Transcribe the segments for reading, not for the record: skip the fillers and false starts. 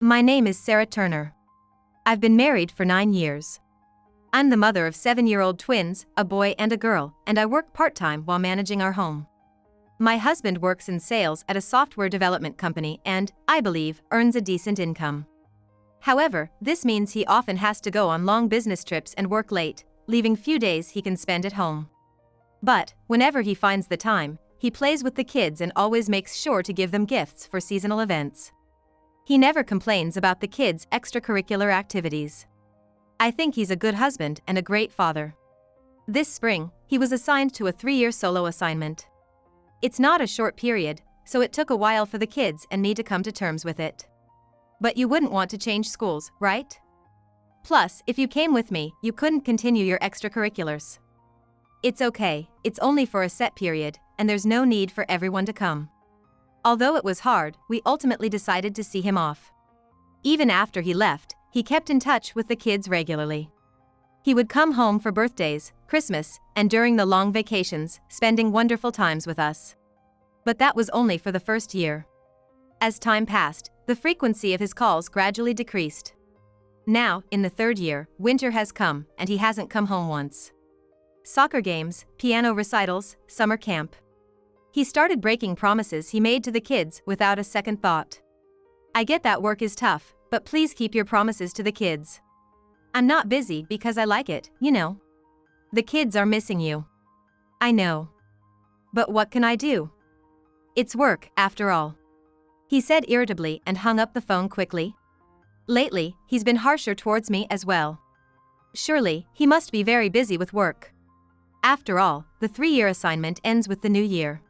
My name is Sarah Turner. I've been married for 9 years. I'm the mother of 7-year-old twins, a boy and a girl, and I work part-time while managing our home. My husband works in sales at a software development company and, I believe, earns a decent income. However, this means he often has to go on long business trips and work late, leaving few days he can spend at home. But, whenever he finds the time, he plays with the kids and always makes sure to give them gifts for seasonal events. He never complains about the kids' extracurricular activities. I think he's a good husband and a great father. This spring, he was assigned to a 3-year solo assignment. It's not a short period, so it took a while for the kids and me to come to terms with it. But you wouldn't want to change schools, right? Plus, if you came with me, you couldn't continue your extracurriculars. It's okay, it's only for a set period, and there's no need for everyone to come. Although it was hard, we ultimately decided to see him off. Even after he left, he kept in touch with the kids regularly. He would come home for birthdays, Christmas, and during the long vacations, spending wonderful times with us. But that was only for the first year. As time passed, the frequency of his calls gradually decreased. Now, in the 3rd year, winter has come, and he hasn't come home once. Soccer games, piano recitals, summer camp. He started breaking promises he made to the kids without a second thought. I get that work is tough, but please keep your promises to the kids. I'm not busy because I like it, you know. The kids are missing you. I know. But what can I do? It's work, after all. He said irritably and hung up the phone quickly. Lately, he's been harsher towards me as well. Surely, he must be very busy with work. After all, the 3-year assignment ends with the new year.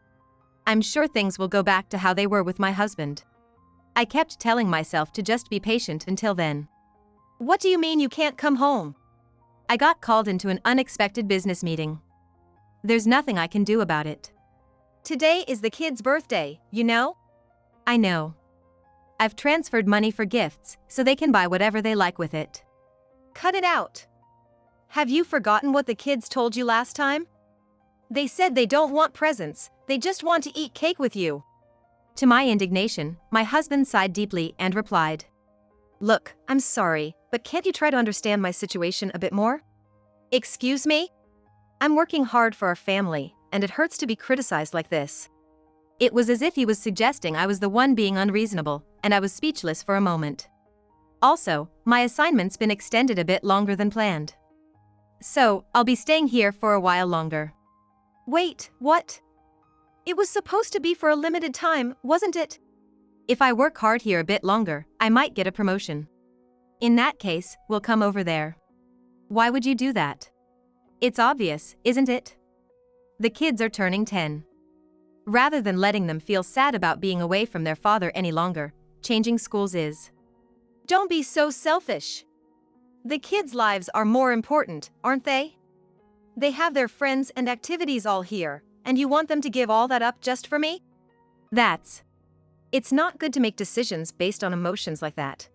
I'm sure things will go back to how they were with my husband. I kept telling myself to just be patient until then. What do you mean you can't come home? I got called into an unexpected business meeting. There's nothing I can do about it. Today is the kid's birthday, you know? I know. I've transferred money for gifts, so they can buy whatever they like with it. Cut it out. Have you forgotten what the kids told you last time? They said they don't want presents, they just want to eat cake with you. To my indignation, my husband sighed deeply and replied, Look, I'm sorry, but can't you try to understand my situation a bit more? Excuse me? I'm working hard for our family, and it hurts to be criticized like this. It was as if he was suggesting I was the one being unreasonable, and I was speechless for a moment. Also, my assignment's been extended a bit longer than planned. So, I'll be staying here for a while longer. Wait, what? It was supposed to be for a limited time, wasn't it? If I work hard here a bit longer, I might get a promotion. In that case, we'll come over there. Why would you do that? It's obvious, isn't it? The kids are turning 10. Rather than letting them feel sad about being away from their father any longer, changing schools is. Don't be so selfish. The kids' lives are more important, aren't they? They have their friends and activities all here, and you want them to give all that up just for me? It's not good to make decisions based on emotions like that.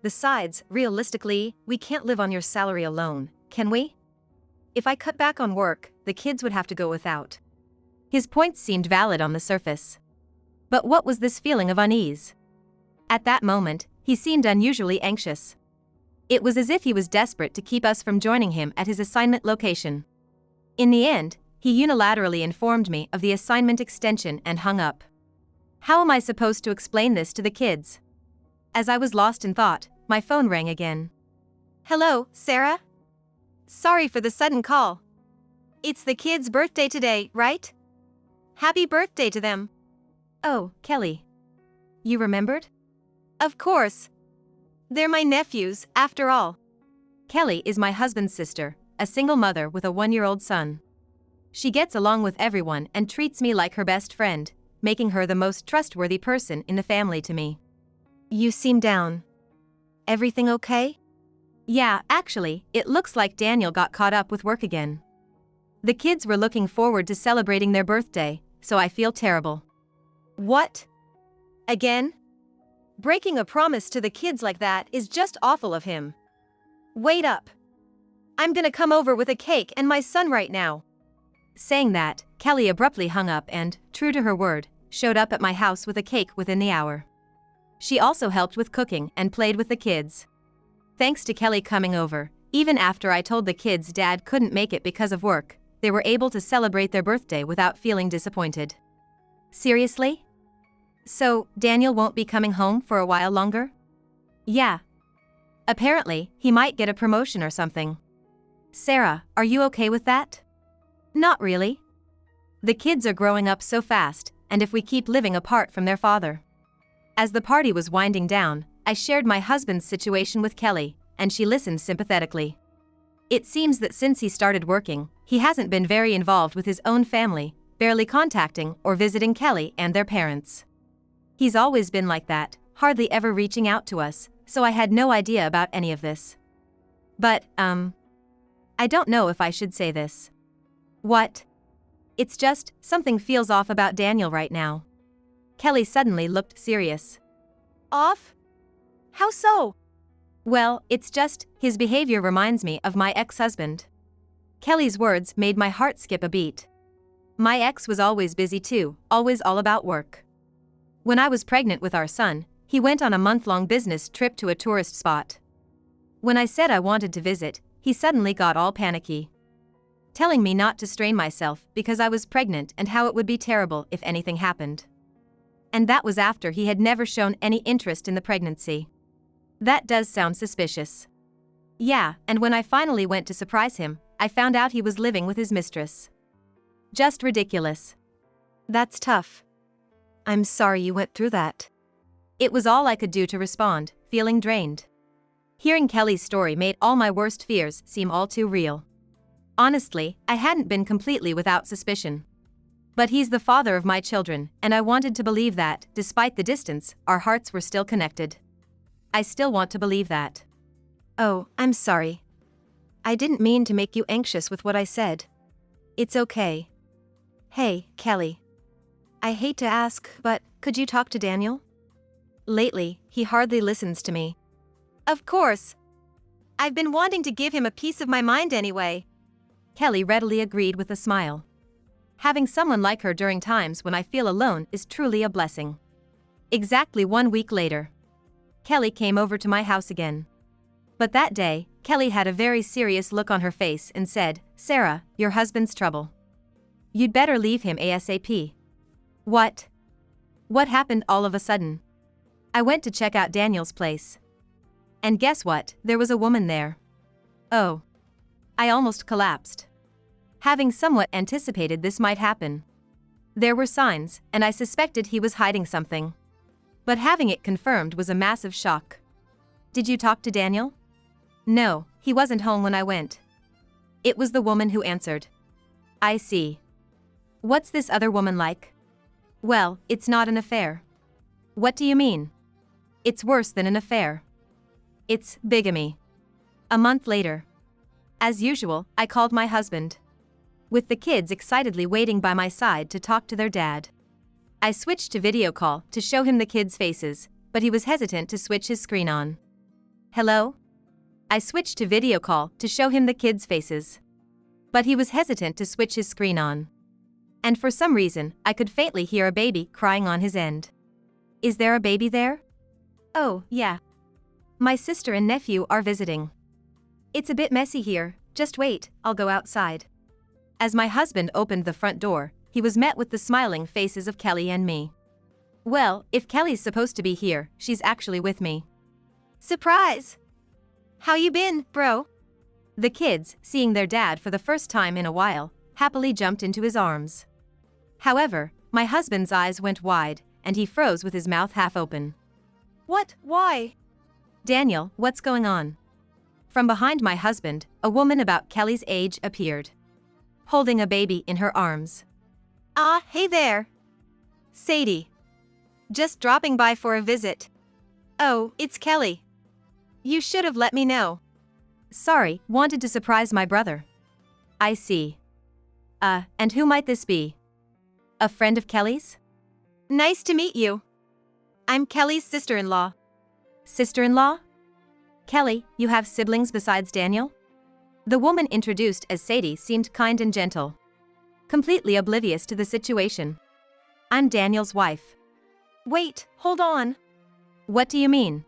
Besides, realistically, we can't live on your salary alone, can we? If I cut back on work, the kids would have to go without. His points seemed valid on the surface. But what was this feeling of unease? At that moment, he seemed unusually anxious. It was as if he was desperate to keep us from joining him at his assignment location. In the end, he unilaterally informed me of the assignment extension and hung up. How am I supposed to explain this to the kids? As I was lost in thought, my phone rang again. Hello, Sarah? Sorry for the sudden call. It's the kids' birthday today, right? Happy birthday to them. Oh, Kelly. You remembered? Of course. They're my nephews, after all. Kelly is my husband's sister, a single mother with a 1-year-old son. She gets along with everyone and treats me like her best friend, making her the most trustworthy person in the family to me. You seem down. Everything okay? Yeah, actually, it looks like Daniel got caught up with work again. The kids were looking forward to celebrating their birthday, so I feel terrible. What? Again? Breaking a promise to the kids like that is just awful of him. Wait up. I'm gonna come over with a cake and my son right now. Saying that, Kelly abruptly hung up and, true to her word, showed up at my house with a cake within the hour. She also helped with cooking and played with the kids. Thanks to Kelly coming over, even after I told the kids Dad couldn't make it because of work, they were able to celebrate their birthday without feeling disappointed. Seriously? So, Daniel won't be coming home for a while longer? Yeah. Apparently, he might get a promotion or something. Sarah, are you okay with that? Not really. The kids are growing up so fast, and if we keep living apart from their father. As the party was winding down, I shared my husband's situation with Kelly, and she listened sympathetically. It seems that since he started working, he hasn't been very involved with his own family, barely contacting or visiting Kelly and their parents. He's always been like that, hardly ever reaching out to us, so I had no idea about any of this. But, I don't know if I should say this. What? It's just, something feels off about Daniel right now. Kelly suddenly looked serious. Off? How so? Well, it's just, his behavior reminds me of my ex-husband. Kelly's words made my heart skip a beat. My ex was always busy too, always all about work. When I was pregnant with our son, he went on a month-long business trip to a tourist spot. When I said I wanted to visit, he suddenly got all panicky, telling me not to strain myself because I was pregnant and how it would be terrible if anything happened. And that was after he had never shown any interest in the pregnancy. That does sound suspicious. Yeah, and when I finally went to surprise him, I found out he was living with his mistress. Just ridiculous. That's tough. I'm sorry you went through that. It was all I could do to respond, feeling drained. Hearing Kelly's story made all my worst fears seem all too real. Honestly, I hadn't been completely without suspicion. But he's the father of my children, and I wanted to believe that, despite the distance, our hearts were still connected. I still want to believe that. Oh, I'm sorry. I didn't mean to make you anxious with what I said. It's okay. Hey, Kelly. I hate to ask, but could you talk to Daniel? Lately, he hardly listens to me. Of course. I've been wanting to give him a piece of my mind anyway. Kelly readily agreed with a smile. Having someone like her during times when I feel alone is truly a blessing. Exactly 1 week later, Kelly came over to my house again. But that day, Kelly had a very serious look on her face and said, "Sarah, your husband's trouble. You'd better leave him ASAP." What? What happened all of a sudden? I went to check out Daniel's place. And guess what? There was a woman there. Oh. I almost collapsed. Having somewhat anticipated this might happen. There were signs, and I suspected he was hiding something. But having it confirmed was a massive shock. Did you talk to Daniel? No, he wasn't home when I went. It was the woman who answered. I see. What's this other woman like? Well, it's not an affair. What do you mean? It's worse than an affair. It's bigamy. A month later. As usual, I called my husband, with the kids excitedly waiting by my side to talk to their dad. I switched to video call to show him the kids' faces, but he was hesitant to switch his screen on. Hello? I switched to video call to show him the kids' faces, but he was hesitant to switch his screen on. And for some reason, I could faintly hear a baby crying on his end. Is there a baby there? Oh, yeah. My sister and nephew are visiting. It's a bit messy here, just wait, I'll go outside. As my husband opened the front door, he was met with the smiling faces of Kelly and me. Well, if Kelly's supposed to be here, she's actually with me. Surprise! How you been, bro? The kids, seeing their dad for the first time in a while, happily jumped into his arms. However, my husband's eyes went wide, and he froze with his mouth half open. What? Why? Daniel, what's going on? From behind my husband, a woman about Kelly's age appeared, holding a baby in her arms. Ah, hey there. Sadie. Just dropping by for a visit. Oh, it's Kelly. You should have let me know. Sorry, wanted to surprise my brother. I see. And who might this be? A friend of Kelly's? Nice to meet you. I'm Kelly's sister-in-law. Sister-in-law? Kelly, you have siblings besides Daniel? The woman introduced as Sadie seemed kind and gentle, completely oblivious to the situation. I'm Daniel's wife. Wait, hold on. What do you mean?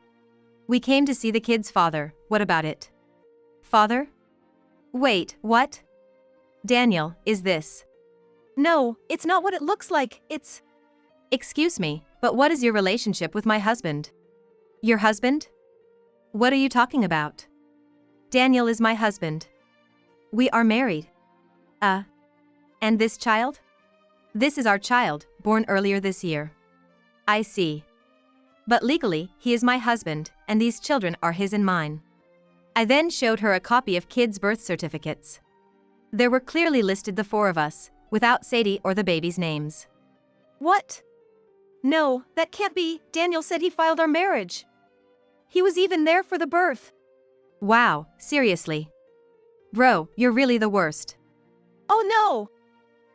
We came to see the kid's father, what about it? Father? Wait, what? Daniel, is this? No, it's not what it looks like, it's… Excuse me, but what is your relationship with my husband? Your husband? What are you talking about? Daniel is my husband. We are married. And this child? This is our child, born earlier this year. I see. But legally, he is my husband, and these children are his and mine. I then showed her a copy of kids' birth certificates. There were clearly listed the four of us, without Sadie or the baby's names. What? No, that can't be. Daniel said he filed our marriage. He was even there for the birth. Wow, seriously. Bro, you're really the worst. Oh no!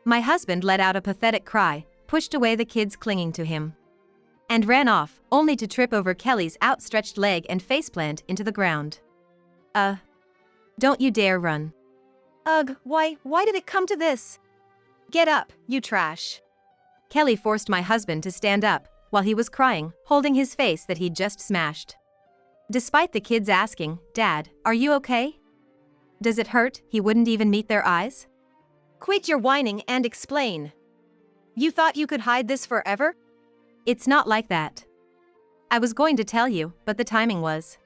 My husband let out a pathetic cry, pushed away the kids clinging to him, and ran off, only to trip over Kelly's outstretched leg and faceplant into the ground. Don't you dare run. Ugh, why did it come to this? Get up, you trash. Kelly forced my husband to stand up, while he was crying, holding his face that he'd just smashed. Despite the kids asking, Dad, are you okay? Does it hurt? He wouldn't even meet their eyes. Quit your whining and explain. You thought you could hide this forever? It's not like that. I was going to tell you, but the timing was.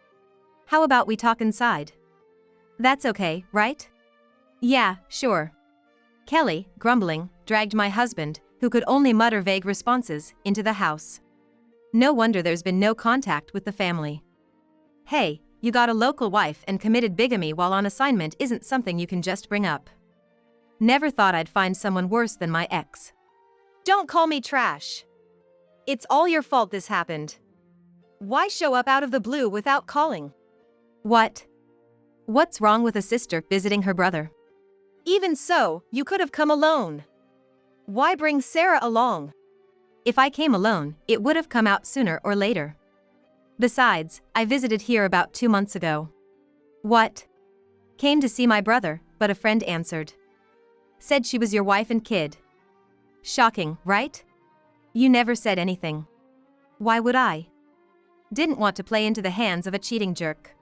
How about we talk inside? That's okay, right? Yeah, sure. Kelly, grumbling, dragged my husband, who could only mutter vague responses, into the house. No wonder there's been no contact with the family. Hey, you got a local wife and committed bigamy while on assignment isn't something you can just bring up. Never thought I'd find someone worse than my ex. Don't call me trash. It's all your fault this happened. Why show up out of the blue without calling? What? What's wrong with a sister visiting her brother? Even so, you could have come alone. Why bring Sarah along? If I came alone, it would have come out sooner or later. Besides, I visited here about 2 months ago. What? Came to see my brother, but a friend answered. Said she was your wife and kid. Shocking, right? You never said anything. Why would I? Didn't want to play into the hands of a cheating jerk.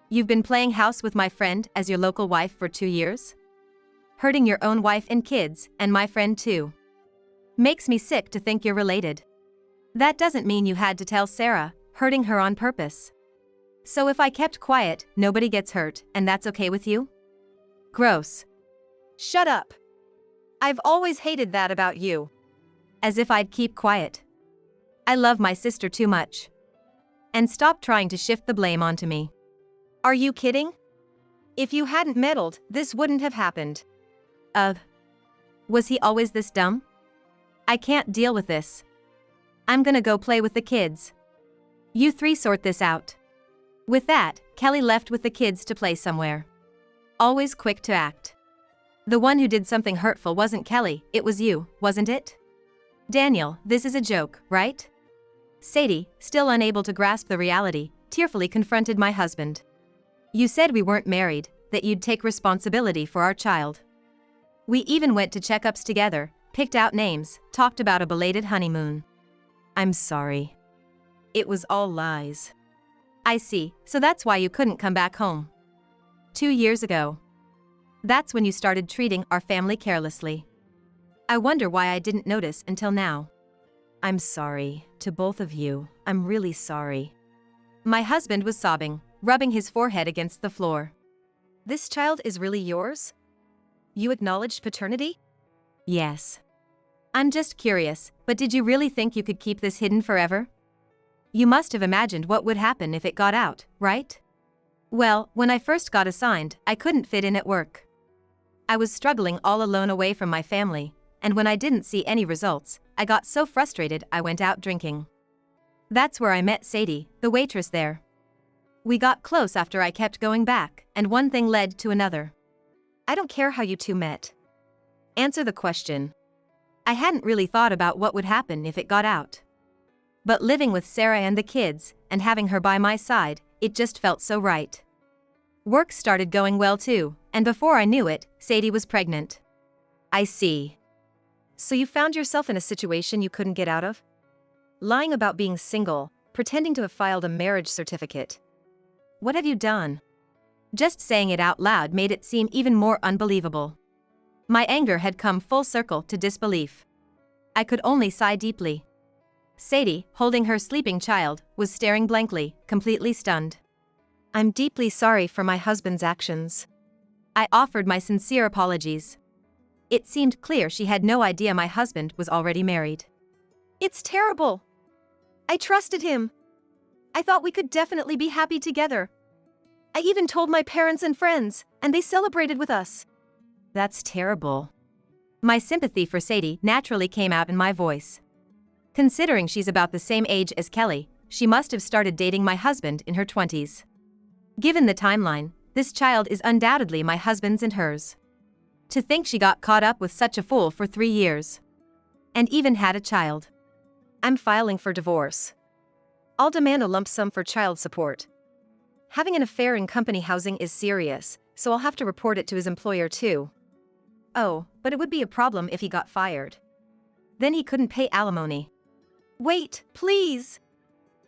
You've been playing house with my friend as your local wife for 2 years? Hurting your own wife and kids, and my friend too. Makes me sick to think you're related. That doesn't mean you had to tell Sarah, hurting her on purpose. So if I kept quiet, nobody gets hurt, and that's okay with you? Gross. Shut up. I've always hated that about you. As if I'd keep quiet. I love my sister too much. And stop trying to shift the blame onto me. Are you kidding? If you hadn't meddled, this wouldn't have happened. Was he always this dumb? I can't deal with this. I'm gonna go play with the kids. You three sort this out. With that, Kelly left with the kids to play somewhere. Always quick to act. The one who did something hurtful wasn't Kelly, it was you, wasn't it? Daniel, this is a joke, right? Sadie, still unable to grasp the reality, tearfully confronted my husband. You said we weren't married, that you'd take responsibility for our child. We even went to checkups together, picked out names, talked about a belated honeymoon. I'm sorry. It was all lies. I see, so that's why you couldn't come back home. 2 years ago. That's when you started treating our family carelessly. I wonder why I didn't notice until now. I'm sorry, to both of you, I'm really sorry. My husband was sobbing, rubbing his forehead against the floor. This child is really yours? You acknowledged paternity? Yes. I'm just curious, but did you really think you could keep this hidden forever? You must have imagined what would happen if it got out, right? Well, when I first got assigned, I couldn't fit in at work. I was struggling all alone away from my family, and when I didn't see any results, I got so frustrated I went out drinking. That's where I met Sadie, the waitress there. We got close after I kept going back, and one thing led to another. I don't care how you two met. Answer the question. I hadn't really thought about what would happen if it got out. But living with Sarah and the kids, and having her by my side, it just felt so right. Work started going well too, and before I knew it, Sadie was pregnant. I see. So you found yourself in a situation you couldn't get out of? Lying about being single, pretending to have filed a marriage certificate. What have you done? Just saying it out loud made it seem even more unbelievable. My anger had come full circle to disbelief. I could only sigh deeply. Sadie, holding her sleeping child, was staring blankly, completely stunned. I'm deeply sorry for my husband's actions. I offered my sincere apologies. It seemed clear she had no idea my husband was already married. It's terrible. I trusted him. I thought we could definitely be happy together. I even told my parents and friends, and they celebrated with us. That's terrible. My sympathy for Sadie naturally came out in my voice. Considering she's about the same age as Kelly, she must have started dating my husband in her 20s. Given the timeline, this child is undoubtedly my husband's and hers. To think she got caught up with such a fool for 3 years. And even had a child. I'm filing for divorce. I'll demand a lump sum for child support. Having an affair in company housing is serious, so I'll have to report it to his employer too. Oh, but it would be a problem if he got fired. Then he couldn't pay alimony. Wait, please!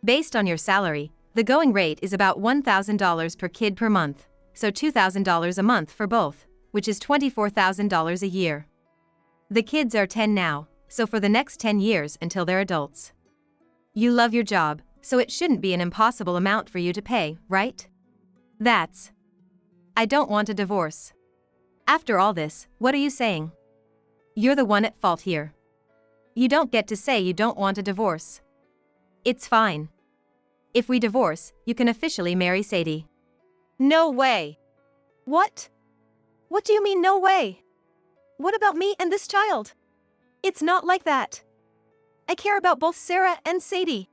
Based on your salary, the going rate is about $1,000 per kid per month, so $2,000 a month for both, which is $24,000 a year. The kids are 10 now, so for the next 10 years until they're adults. You love your job, so it shouldn't be an impossible amount for you to pay, right? I don't want a divorce. After all this, what are you saying? You're the one at fault here. You don't get to say you don't want a divorce. It's fine. If we divorce, you can officially marry Sadie. No way. What? What do you mean no way? What about me and this child? It's not like that. I care about both Sarah and Sadie.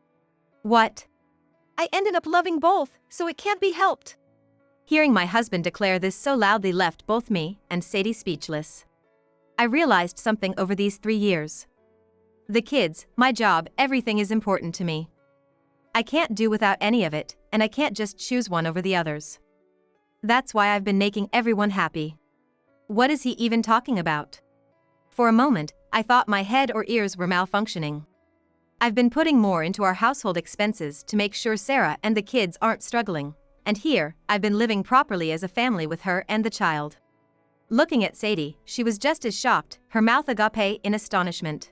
What? I ended up loving both, so it can't be helped. Hearing my husband declare this so loudly left both me and Sadie speechless. I realized something over these 3 years. The kids, my job, everything is important to me. I can't do without any of it, and I can't just choose one over the others. That's why I've been making everyone happy. What is he even talking about? For a moment, I thought my head or ears were malfunctioning. I've been putting more into our household expenses to make sure Sarah and the kids aren't struggling, and here, I've been living properly as a family with her and the child. Looking at Sadie, she was just as shocked, her mouth agape in astonishment.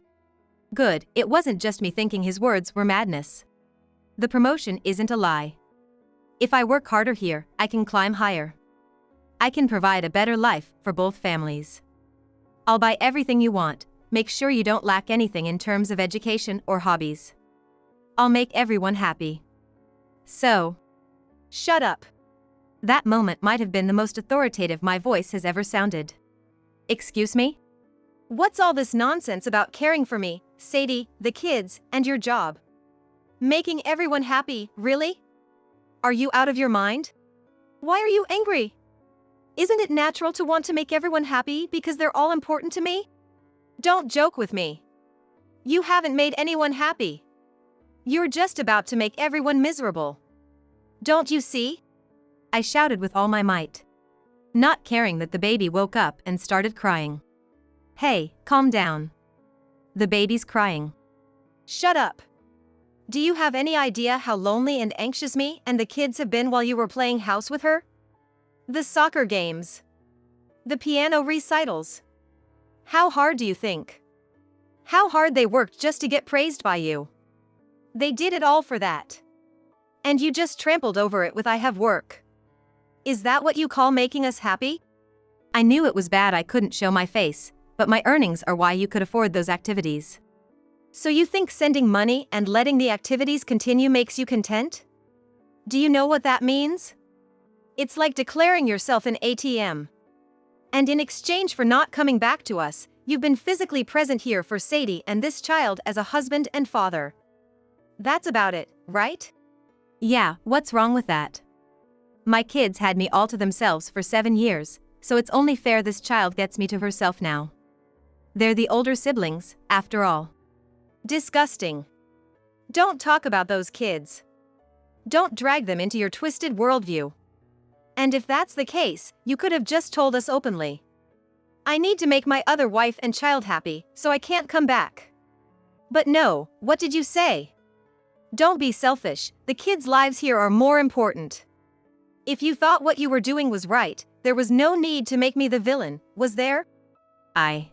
Good, it wasn't just me thinking his words were madness. The promotion isn't a lie. If I work harder here, I can climb higher. I can provide a better life for both families. I'll buy everything you want, make sure you don't lack anything in terms of education or hobbies. I'll make everyone happy. So, shut up. That moment might have been the most authoritative my voice has ever sounded. Excuse me? What's all this nonsense about caring for me, Sadie, the kids, and your job? Making everyone happy, really? Are you out of your mind? Why are you angry? Isn't it natural to want to make everyone happy because they're all important to me? Don't joke with me. You haven't made anyone happy. You're just about to make everyone miserable. Don't you see? I shouted with all my might. Not caring that the baby woke up and started crying. Hey, calm down. The baby's crying. Shut up. Do you have any idea how lonely and anxious me and the kids have been while you were playing house with her? The soccer games. The piano recitals. How hard do you think? How hard they worked just to get praised by you. They did it all for that. And you just trampled over it with I have work. Is that what you call making us happy? I knew it was bad I couldn't show my face, but my earnings are why you could afford those activities. So you think sending money and letting the activities continue makes you content? Do you know what that means? It's like declaring yourself an ATM. And in exchange for not coming back to us, you've been physically present here for Sadie and this child as a husband and father. That's about it, right? Yeah, what's wrong with that? My kids had me all to themselves for 7 years, so it's only fair this child gets me to herself now. They're the older siblings, after all. Disgusting. Don't talk about those kids. Don't drag them into your twisted worldview. And if that's the case, you could have just told us openly. I need to make my other wife and child happy, so I can't come back. But no, what did you say? Don't be selfish, the kids' lives here are more important. If you thought what you were doing was right, there was no need to make me the villain, was there? I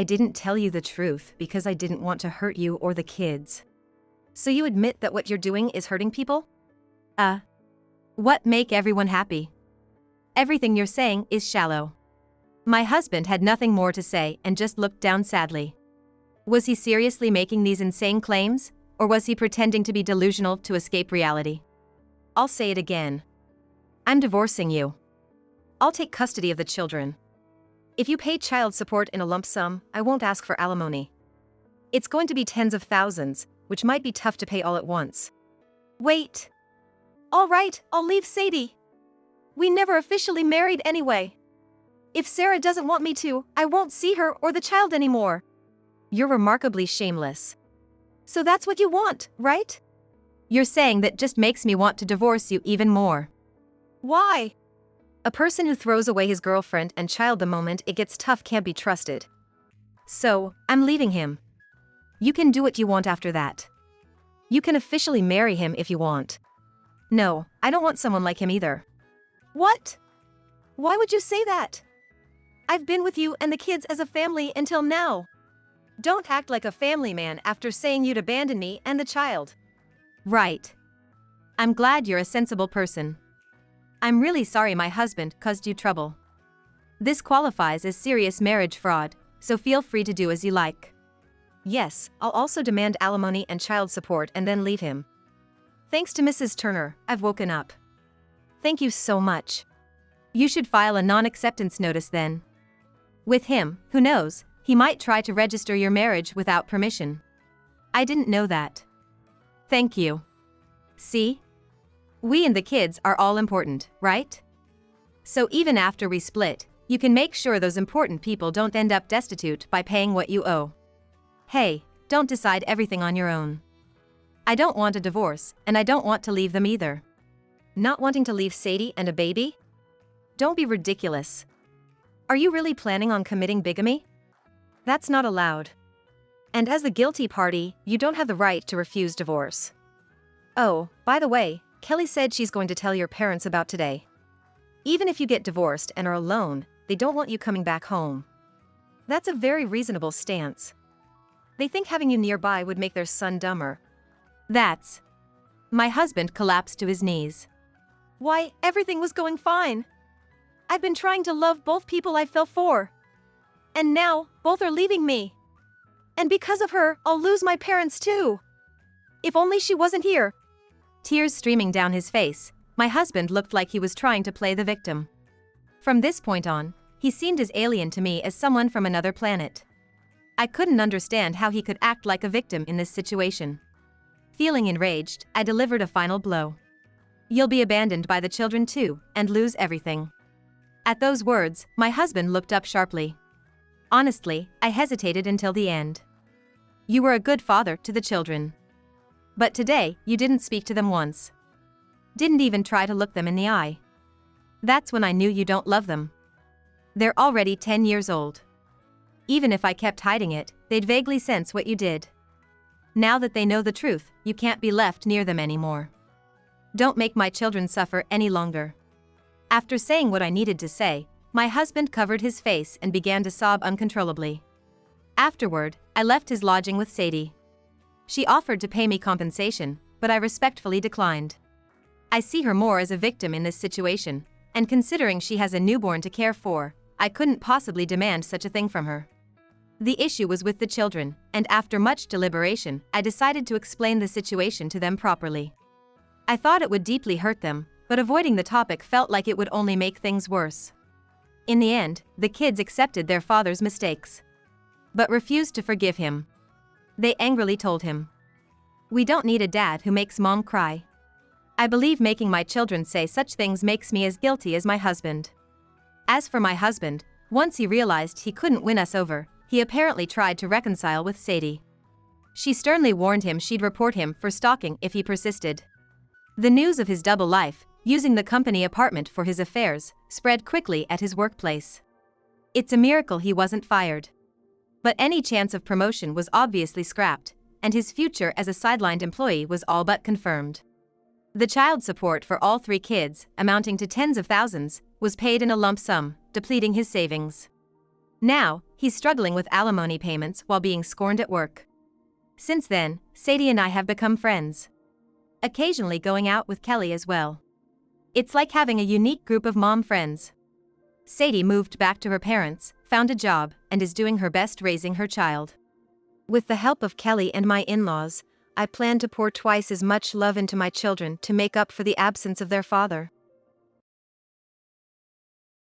didn't tell you the truth because I didn't want to hurt you or the kids. So you admit that what you're doing is hurting people? What make everyone happy? Everything you're saying is shallow. My husband had nothing more to say and just looked down sadly. Was he seriously making these insane claims, or was he pretending to be delusional to escape reality? I'll say it again. I'm divorcing you. I'll take custody of the children. If you pay child support in a lump sum, I won't ask for alimony. It's going to be tens of thousands, which might be tough to pay all at once. Wait. All right, I'll leave Sadie. We never officially married anyway. If Sarah doesn't want me to, I won't see her or the child anymore. You're remarkably shameless. So that's what you want, right? You're saying that just makes me want to divorce you even more. Why? A person who throws away his girlfriend and child the moment it gets tough can't be trusted. So, I'm leaving him. You can do what you want after that. You can officially marry him if you want. No, I don't want someone like him either. What? Why would you say that? I've been with you and the kids as a family until now. Don't act like a family man after saying you'd abandon me and the child. Right. I'm glad you're a sensible person. I'm really sorry my husband caused you trouble. This qualifies as serious marriage fraud, so feel free to do as you like. Yes, I'll also demand alimony and child support and then leave him. Thanks to Mrs. Turner, I've woken up. Thank you so much. You should file a non-acceptance notice then. With him, who knows, he might try to register your marriage without permission. I didn't know that. Thank you. See? We and the kids are all important, right? So even after we split, you can make sure those important people don't end up destitute by paying what you owe. Hey, don't decide everything on your own. I don't want a divorce, and I don't want to leave them either. Not wanting to leave Sadie and a baby? Don't be ridiculous. Are you really planning on committing bigamy? That's not allowed. And as the guilty party, you don't have the right to refuse divorce. Oh, by the way, Kelly said she's going to tell your parents about today. Even if you get divorced and are alone, they don't want you coming back home. That's a very reasonable stance. They think having you nearby would make their son dumber. My husband collapsed to his knees. Why, everything was going fine. I've been trying to love both people I fell for. And now, both are leaving me. And because of her, I'll lose my parents too. If only she wasn't here. Tears streaming down his face, my husband looked like he was trying to play the victim. From this point on, he seemed as alien to me as someone from another planet. I couldn't understand how he could act like a victim in this situation. Feeling enraged, I delivered a final blow. You'll be abandoned by the children too, and lose everything. At those words, my husband looked up sharply. Honestly, I hesitated until the end. You were a good father to the children. But today, you didn't speak to them once. Didn't even try to look them in the eye. That's when I knew you don't love them. They're already 10 years old. Even if I kept hiding it, they'd vaguely sense what you did. Now that they know the truth, you can't be left near them anymore. Don't make my children suffer any longer. After saying what I needed to say, my husband covered his face and began to sob uncontrollably. Afterward, I left his lodging with Sadie. She offered to pay me compensation, but I respectfully declined. I see her more as a victim in this situation, and considering she has a newborn to care for, I couldn't possibly demand such a thing from her. The issue was with the children, and after much deliberation, I decided to explain the situation to them properly. I thought it would deeply hurt them, but avoiding the topic felt like it would only make things worse. In the end, the kids accepted their father's mistakes, but refused to forgive him. They angrily told him, "We don't need a dad who makes mom cry." I believe making my children say such things makes me as guilty as my husband. As for my husband, once he realized he couldn't win us over, he apparently tried to reconcile with Sadie. She sternly warned him she'd report him for stalking if he persisted. The news of his double life, using the company apartment for his affairs, spread quickly at his workplace. It's a miracle he wasn't fired. But any chance of promotion was obviously scrapped, and his future as a sidelined employee was all but confirmed. The child support for all 3 kids, amounting to tens of thousands, was paid in a lump sum, depleting his savings. Now, he's struggling with alimony payments while being scorned at work. Since then, Sadie and I have become friends. Occasionally going out with Kelly as well. It's like having a unique group of mom friends. Sadie moved back to her parents, found a job, and is doing her best raising her child. With the help of Kelly and my in-laws, I plan to pour twice as much love into my children to make up for the absence of their father.